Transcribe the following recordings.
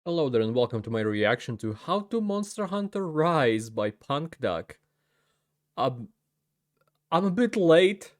Hello there and welcome to my reaction to How to Monster Hunter Rise by Punk Duck. I'm, I'm a bit late.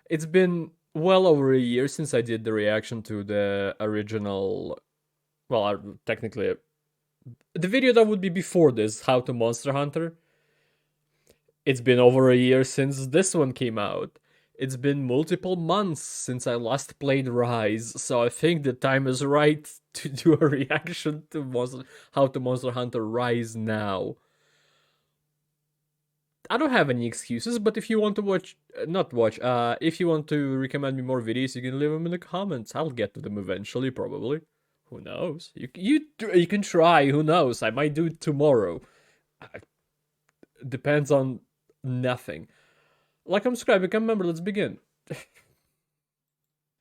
It's been well over a year since I did the reaction to the original, well, technically, the video that would be before this, How to Monster Hunter. It's been over a year since this one came out. It's been multiple months since I last played Rise, so I think the time is right to do a reaction to How to Monster Hunter Rise now. I don't have any excuses, but if you want to watch, if you want to recommend me more videos, you can leave them in the comments. I'll get to them eventually, probably. Who knows? You can try. Who knows? I might do it tomorrow. Depends on nothing. Like and subscribe, become a member. Let's begin.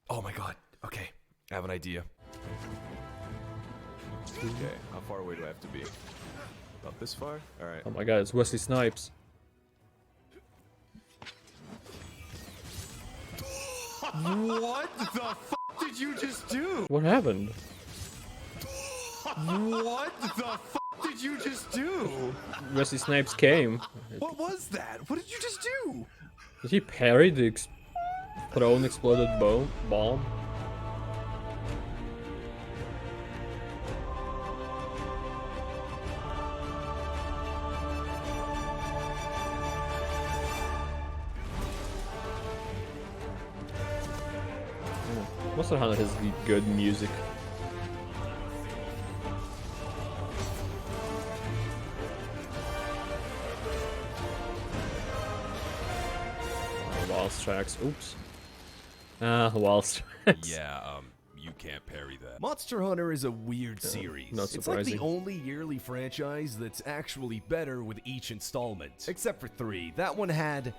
Oh my god. Okay. I have an idea. Okay, how far away do I have to be? About this far? Alright. Oh my god, it's Wesley Snipes. What the fuck did you just do? What happened? What the fuck did you just do? Wesley Snipes came. What was that? What did you just do? Did he parry the thrown exploded bomb? Monster Hunter has good music. Waltz tracks. Oops. Waltz tracks. Yeah, you can't parry that. Monster Hunter is a weird series. Not It's like the surprising. only yearly franchise that's actually better with each installment. Except for 3. That one had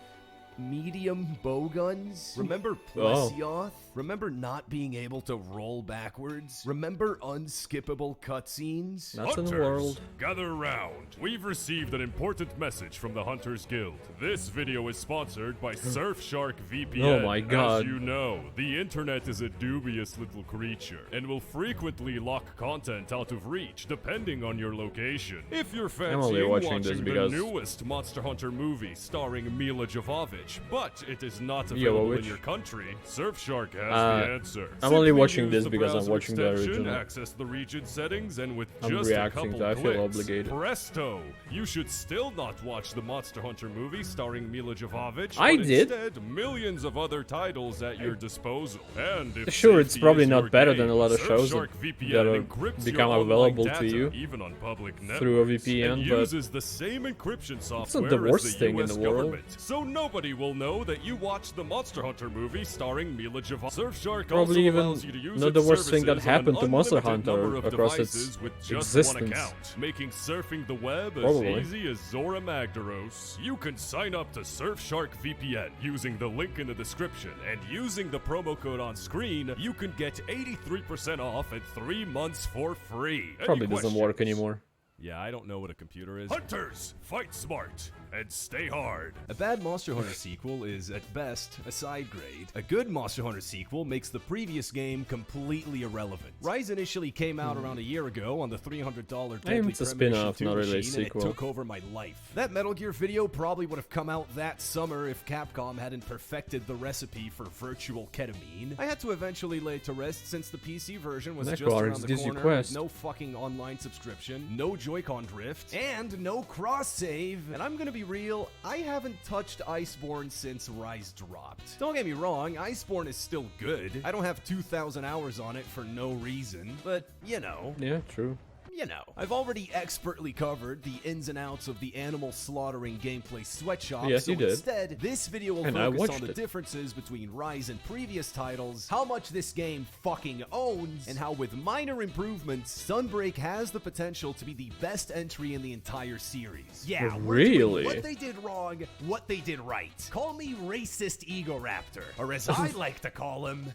medium bow guns. Remember Plesioth? Remember not being able to roll backwards? Remember unskippable cutscenes? That's in the Hunters, world. gather around. We've received an important message from the Hunters Guild. This video is sponsored by Surfshark VPN. Oh my god. As you know, the internet is a dubious little creature and will frequently lock content out of reach depending on your location. If you're only fancying watching this the because- newest Monster Hunter movie starring Mila Jovovich, but it is not available in Jovovich? your country, Surfshark has the answer. I'm only Simply watching use this the because I'm browser watching the extension, original. access the region settings, and with I'm just reacting a couple to it, I feel clicks, obligated. presto, you should still not watch the Monster Hunter movie starring Mila Jovovich, I but did. instead millions of other titles at your disposal. And if Sure, it's safety probably is not your better game, than a lot of shows Surfshark VPN that are encrypts become your available online to data, you even on public through a networks, VPN, and but uses the same encryption software the worst as the thing in US the world. government, so nobody will know that you watched the Monster Hunter movie starring Mila Jovovich. Surfshark Probably also even allows you to use not its the worst thing that services on happened an to Monster unlimited Hunter number of across its devices with just existence. one account, making surfing the web Probably. as easy as Zora Magdaros. You can sign up to Surfshark VPN using the link in the description, and using the promo code on screen, you can get 83% off and 3 months for free. Any probably doesn't work questions? anymore. Yeah, I don't know what a computer is. Hunters, fight smart and stay hard. A bad Monster Hunter sequel is, at best, a side grade. A good Monster Hunter sequel makes the previous game completely irrelevant. Rise initially came out around a year ago on the $300 Deadly it's a Premonition spin-off, 2 not really a machine, and it sequel. took over my life. That Metal Gear video probably would have come out that summer if Capcom hadn't perfected the recipe for virtual ketamine. I had to eventually lay it to rest since the PC version was just Necroarx around the gives you corner, quest. with no fucking online subscription, no Joy-Con drift, and no cross-save. And I'm gonna be real, I haven't touched Iceborne since Rise dropped. Don't get me wrong, Iceborne is still good. I don't have 2,000 hours on it for no reason, but you know. Yeah, true. You know, I've already expertly covered the ins and outs of the animal slaughtering gameplay sweatshop, Yes, so you did. instead, this video will And I focus watched on the it. differences between Rise and previous titles, how much this game fucking owns, and how with minor improvements, Sunbreak has the potential to be the best entry in the entire series. Yeah, we're doing Really? what they did wrong, what they did right. Call me racist Ego Raptor, or as I like to call him,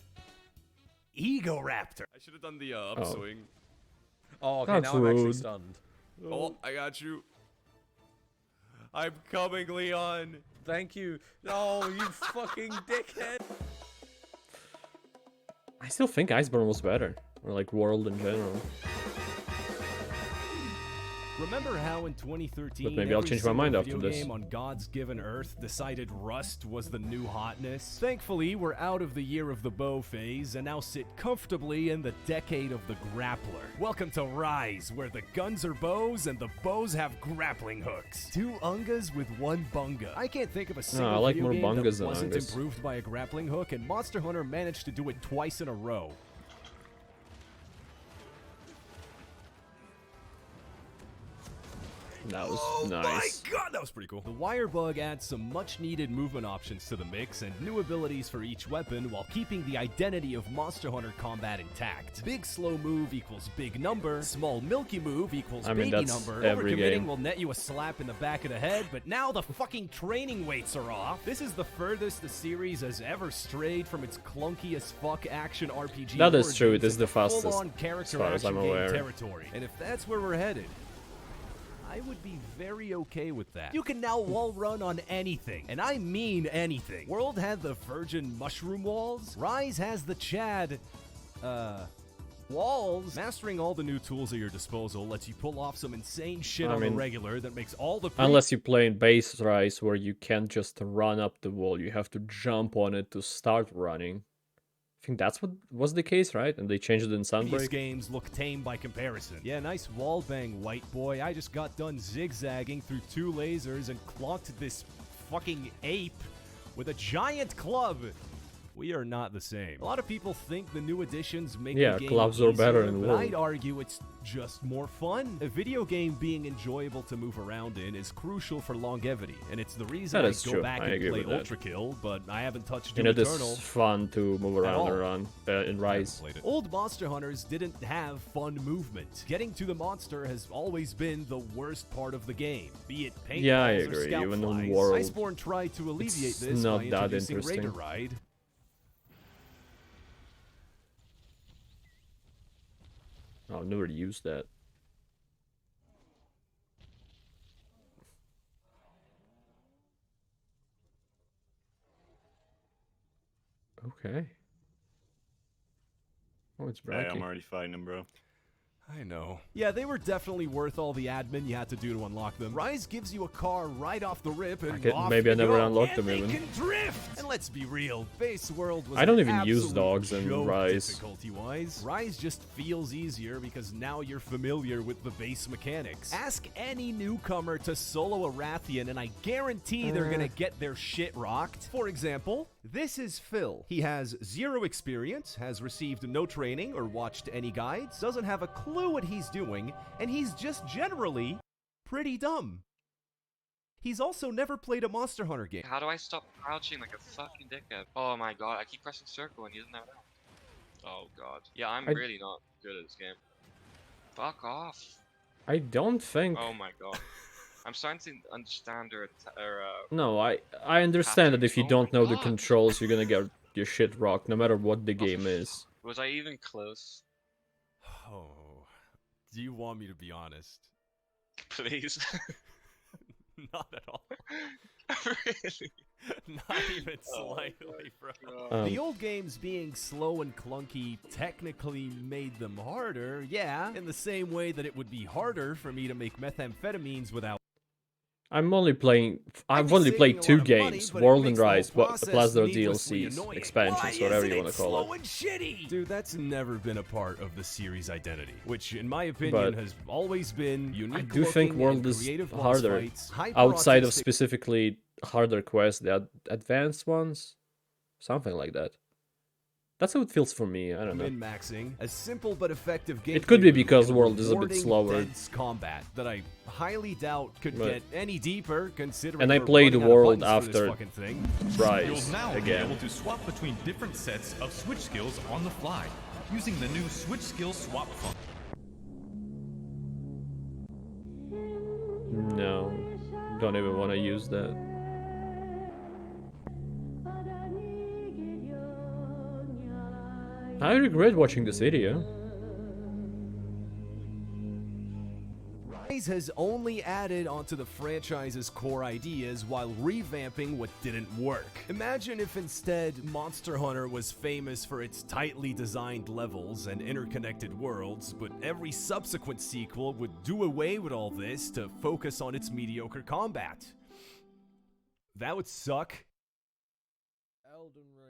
Ego Raptor. I should have done the upswing. Oh, okay, That's now I'm actually rude. stunned. Oh, I got you. I'm coming, Leon. Thank you. Oh, you fucking dickhead. I still think Iceborne was better, or like World in general. Remember how in 2013, But maybe I'll every change my single mind after video this. game on God's given Earth decided Rust was the new hotness? Thankfully, we're out of the year of the bow phase and now sit comfortably in the decade of the grappler. Welcome to Rise, where the guns are bows and the bows have grappling hooks. 2 ungas with 1 bunga. I can't think of a single I like video more game bungas that than wasn't ungas. improved by a grappling hook, and Monster Hunter managed to do it twice in a row. That was Oh nice. my god, that was pretty cool. The wirebug adds some much needed movement options to the mix and new abilities for each weapon while keeping the identity of Monster Hunter combat intact. Big slow move equals big number, small milky move equals I mean, baby that's number. every Overcommitting game. will net you a slap in the back of the head, but now the fucking training weights are off. This is the furthest the series has ever strayed from its clunky as fuck action RPG. That is true, it origins is the into fastest, full-on character as far as action I'm game aware. territory. And if that's where we're headed, I would be very okay with that. You can now wall run on anything, and I mean anything. World had the virgin mushroom walls. Rise has the Chad, walls. Mastering all the new tools at your disposal lets you pull off some insane shit I on the mean, regular that makes all the Unless you play in base Rise, where you can't just run up the wall, you have to jump on it to start running. I think that's what was the case, right? And they changed it in previous Sunbreak. games look tame by comparison. Yeah, nice wall bang, white boy. I just got done zigzagging through 2 lasers and clocked this fucking ape with a giant club. We are not the same. A lot of people think the new additions make Yeah, the game clubs are better easier, in but World. I'd argue it's just more fun. A video game being enjoyable to move around in is crucial for longevity, and it's the reason That I is go true. back I and agree play with that. Ultra Kill, but I haven't touched You Doom know, Eternal. it's fun to move around all. and run in Rise. Played it. Old Monster Hunters didn't have fun movement. Getting to the monster has always been the worst part of the game, be it paintballs Yeah, I or agree. scout Even in flies. World, Iceborne tried to alleviate it's this not by that introducing interesting. Raider Ride. I've never used that. Okay. Oh, it's Hey, bracky. I'm already fighting him, bro. I know. Yeah, they were definitely worth all the admin you had to do to unlock them. Rise gives you a car right off the rip, and off maybe I you never go. unlocked And them even. they can drift. And let's be real, Base World was I don't an even use absolute dogs in joke Rise. difficulty-wise. Rise just feels easier because now you're familiar with the base mechanics. Ask any newcomer to solo a Rathian, and I guarantee they're gonna get their shit rocked. For example, this is Phil. He has 0 experience, has received no training or watched any guides, doesn't have a clue what he's doing, and he's just generally pretty dumb. He's also never played a Monster Hunter game. How do I stop crouching like a fucking dickhead? Oh my god, I keep pressing circle and he doesn't have it out. Oh god. Yeah, I'm I- really not good at this game. Fuck off. I don't think. Oh my god. I'm starting to understand their No, I understand that if you Oh don't my know the God. controls, you're gonna get your shit rocked, no matter what the game is. Was I even close? Oh, do you want me to be honest? Please. Not at all. Really? Not even Oh my slightly, bro. God. The old games being slow and clunky technically made them harder, yeah, in the same way that it would be harder for me to make methamphetamines without. I've only played I'd be 2 saving a lot of money, games, but it World and makes the whole Rise, process plus their needlessly DLCs, annoying. expansions, Why whatever isn't you want it to call slow it. and shitty? Dude, that's never been a part of the series identity, which, in my opinion, But has always been unique. I do think looking World and is creative boss harder, fights, outside of hyper-autistic specifically harder quests, the advanced ones, something like that. That's how it feels for me. I don't know. min-maxing, a simple but effective gameplay. It could be loop because and World is a bit rewarding, slower. dense combat that I highly doubt could But- get any deeper, considering. And I we're played running out of World buttons for this after fucking thing. Rise You'll now be again. able to swap between different sets of switch skills on the fly using the new switch skill swap function. No, don't even want to use that. I regret watching this video. Rise has only added onto the franchise's core ideas while revamping what didn't work. Imagine if instead Monster Hunter was famous for its tightly designed levels and interconnected worlds, but every subsequent sequel would do away with all this to focus on its mediocre combat. That would suck.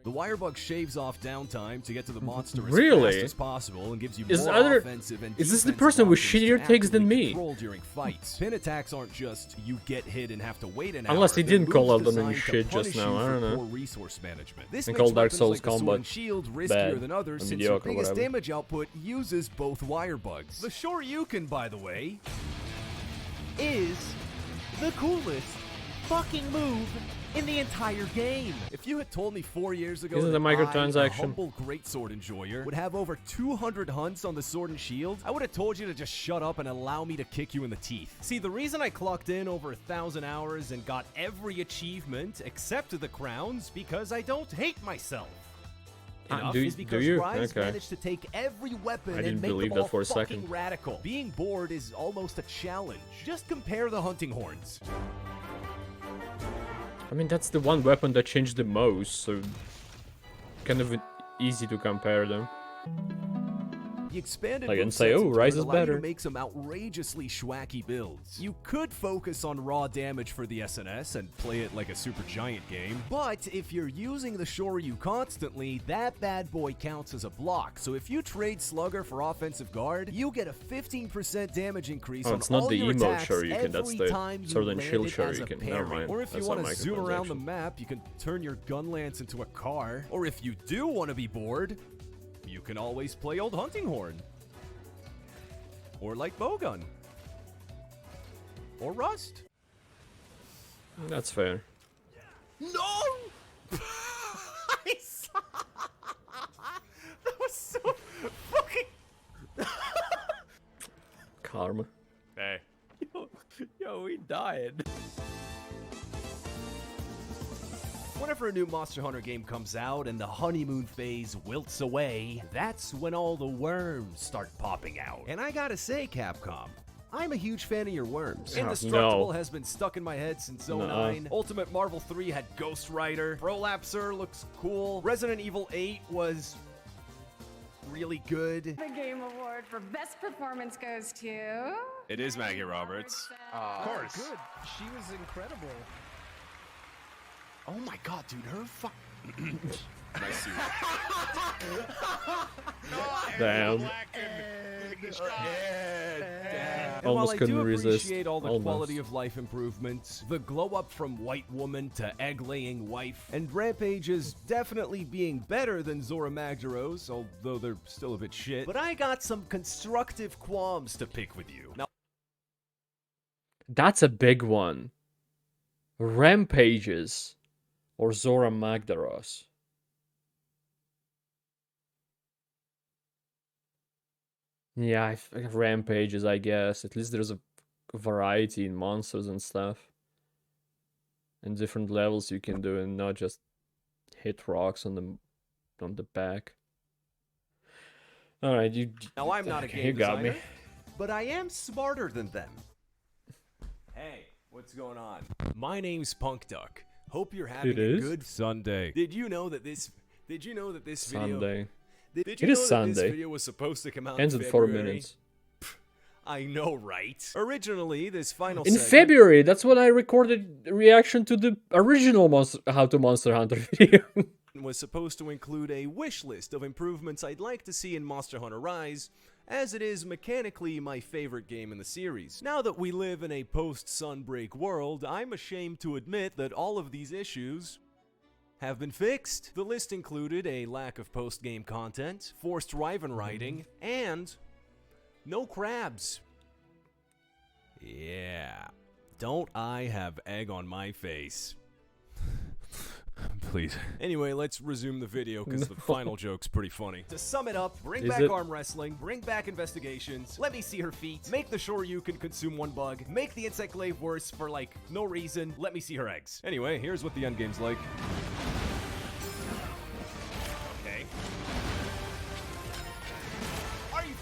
The wirebug shaves off downtime to get to the monster as Really? fast as possible and gives you Is more other- offensive and is this the defensive person with options shittier to takes than actively me? control during fights. Pin attacks aren't just you get hit and have to wait an Unless hour. he They're didn't call moves out on any designed to shit just punish now, you I for don't know. poor resource management. This And makes call Dark weapons Souls like the sword combat and shield riskier bad than others or since your mediocre, biggest whatever. damage output uses both wirebugs. The Shoryuken, by the way, is the coolest fucking move in the entire game. If you had told me 4 years ago Isn't that the I, a microtransaction? humble greatsword enjoyer, would have over 200 hunts on the sword and shield, I would have told you to just shut up and allow me to kick you in the teeth. See, the reason I clocked in over 1,000 hours and got every achievement except the crowns because I don't hate myself. Enough do is because you? Rise Okay. managed to take every weapon I and didn't make believe them that all for a fucking second. radical. Being bored is almost a challenge. Just compare the hunting horns. I mean, that's the one weapon that changed the most, so kind of easy to compare them. The expanded Like, and movesets say, in "Oh, Rise turn is allow you to better." make some outrageously schwacky builds. You could focus on raw damage for the SNS and play it like a super giant game, but if you're using the Shoryu constantly, that bad boy counts as a block. So if you trade Slugger for offensive guard, you get a 15% damage increase Oh, on it's not all the your emo attacks Shoryuken, that's every the time you Sword and Shield landed as a Shoryuken. Never parry. mind, Or if you that's want not to zoom around the microtransaction. map, you can turn your gun lance into a car. Or if you do want to be bored, you can always play Old Hunting Horn. Or like Bowgun. Or Rust. That's fair. No! I saw... That was so fucking... Karma. Hey. Yo, we died. Whenever a new Monster Hunter game comes out and the honeymoon phase wilts away, that's when all the worms start popping out. And I gotta say, Capcom, I'm a huge fan of your worms. Indestructible has been stuck in my head since 09. Ultimate Marvel 3 had Ghost Rider. Prolapser looks cool. Resident Evil 8 was really good. The game award for best performance goes to... It is Maggie Roberts. Of course. Good. She was incredible. Oh my god, dude, her fuck. Nice suit. Damn. And Almost while I couldn't do resist. appreciate all the Almost. quality of life improvements, the glow up from white woman to egg-laying wife, and Rampages definitely being better than Zora Magdaros, although they're still a bit shit, but I got some constructive qualms to pick with you. Now, That's a big one. Rampages or Zora Magdaros. Yeah, Rampages, I guess. At least there's a variety in monsters and stuff. And different levels you can do and not just hit rocks on the back. Alright, you... now I'm not a okay, game you got designer, me. but I am smarter than them. Hey, what's going on? My name's Punk Duck. Hope you're having It a is? good Sunday. Did you know that this video... Sunday. Did It you is know that Sunday. this video was supposed to come out Ends in in 4 February? minutes. I know, right? Originally, this final In segment February, that's when I recorded a reaction to the original How to Monster Hunter video. was supposed to include a wish list of improvements I'd like to see in Monster Hunter Rise, as it is mechanically my favorite game in the series. Now that we live in a post-Sunbreak world, I'm ashamed to admit that all of these issues have been fixed. The list included a lack of post-game content, forced Riven writing, and no crabs. Yeah. Don't I have egg on my face? Please. Anyway, let's resume the video because the final joke's pretty funny. To sum it up, bring Is back it? arm wrestling, bring back investigations, let me see her feet, make the Shoryuken consume one bug, make the insect glaive worse for like no reason, let me see her eggs. Anyway, here's what the endgame's like. Okay. Are you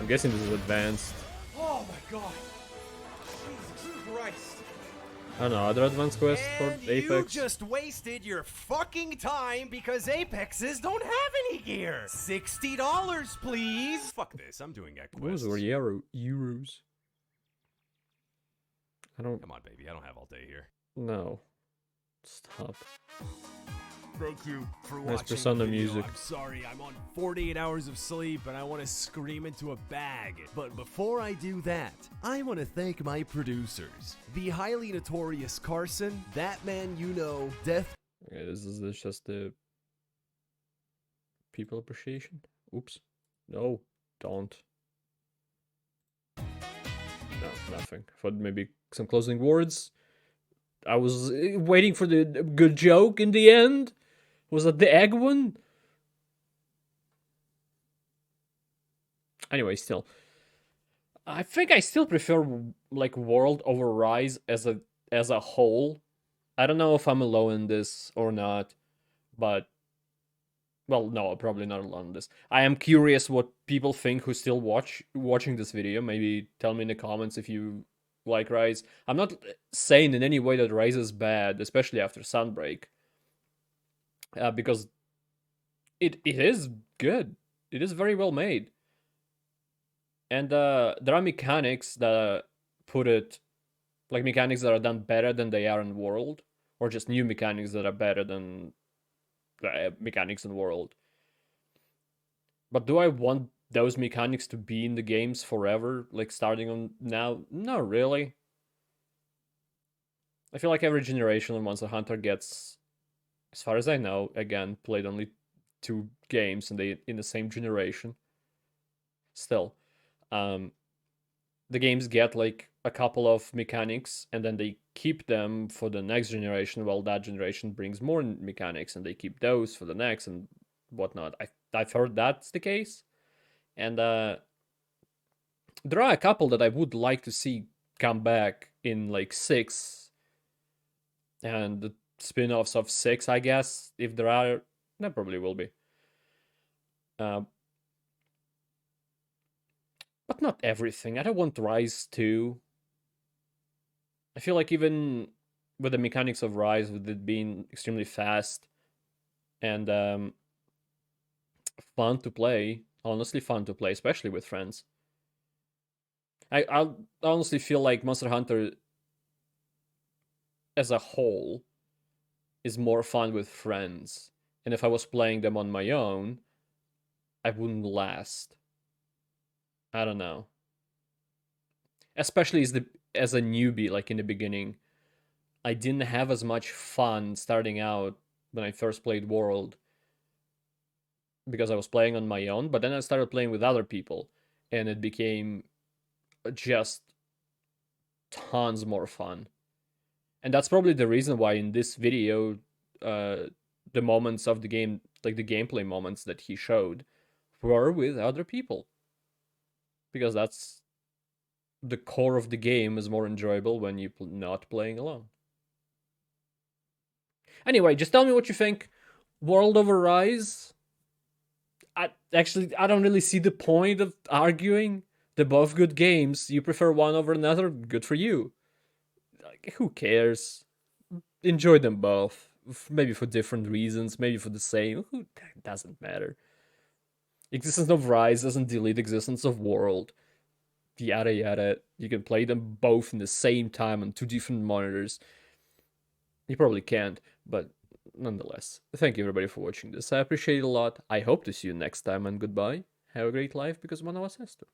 I'm guessing this is advanced. Oh my god. Jesus Christ. I don't know, other advanced quests for And you Apex? just wasted your fucking time because Apexes don't have any gear. $60, please. Fuck this, I'm doing that quest. Those were euros. I don't... Come on, baby, I don't have all day here. No. Stop. Thank you for Nice watching Persona the video. music. I'm sorry, I'm on 48 hours of sleep and I want to scream into a bag. But before I do that, I want to thank my producers. The highly notorious Carson, That Man You Know, Death Okay, this is just the people appreciation. Oops. No, don't. No, nothing. Thought maybe some closing words. I was waiting for the good joke in the end. Was that the egg one? Anyway, still. I think I still prefer like World over Rise as a whole. I don't know if I'm alone in this or not, but well, no, probably not alone in this. I am curious what people think who still watching this video. Maybe tell me in the comments if you like Rise. I'm not saying in any way that Rise is bad, especially after Sunbreak. Because it is good. It is very well made. And there are mechanics that put it, like mechanics that are done better than they are in World, or just new mechanics that are better than the mechanics in World. But do I want those mechanics to be in the games forever, like starting on now? Not really. I feel like every generation of Monster Hunter gets, as far as I know, again, played only 2 games and they in the same generation. Still, the games get like a couple of mechanics and then they keep them for the next generation while that generation brings more mechanics and they keep those for the next and whatnot. I've heard that's the case. And there are a couple that I would like to see come back in like 6 and the spin-offs of 6, I guess, if there are. There probably will be. But not everything. I don't want Rise 2. I feel like even with the mechanics of Rise, with it being extremely fast and fun to play, honestly fun to play, especially with friends. I honestly feel like Monster Hunter as a whole is more fun with friends. And if I was playing them on my own, I wouldn't last. I don't know. Especially as a newbie, like in the beginning, I didn't have as much fun starting out when I first played World because I was playing on my own, but then I started playing with other people and it became just tons more fun. And that's probably the reason why in this video, the moments of the game, like the gameplay moments that he showed, were with other people. Because that's the core of the game is more enjoyable when you're not playing alone. Anyway, just tell me what you think. World over Rise? I don't really see the point of arguing. They're both good games. You prefer one over another? Good for you. Like, who cares? Enjoy them both. Maybe for different reasons, maybe for the same. Who doesn't matter. Existence of Rise doesn't delete existence of World. Yada yada. You can play them both in the same time on 2 different monitors. You probably can't, but nonetheless. Thank you everybody for watching this. I appreciate it a lot. I hope to see you next time and goodbye. Have a great life because one of us has to.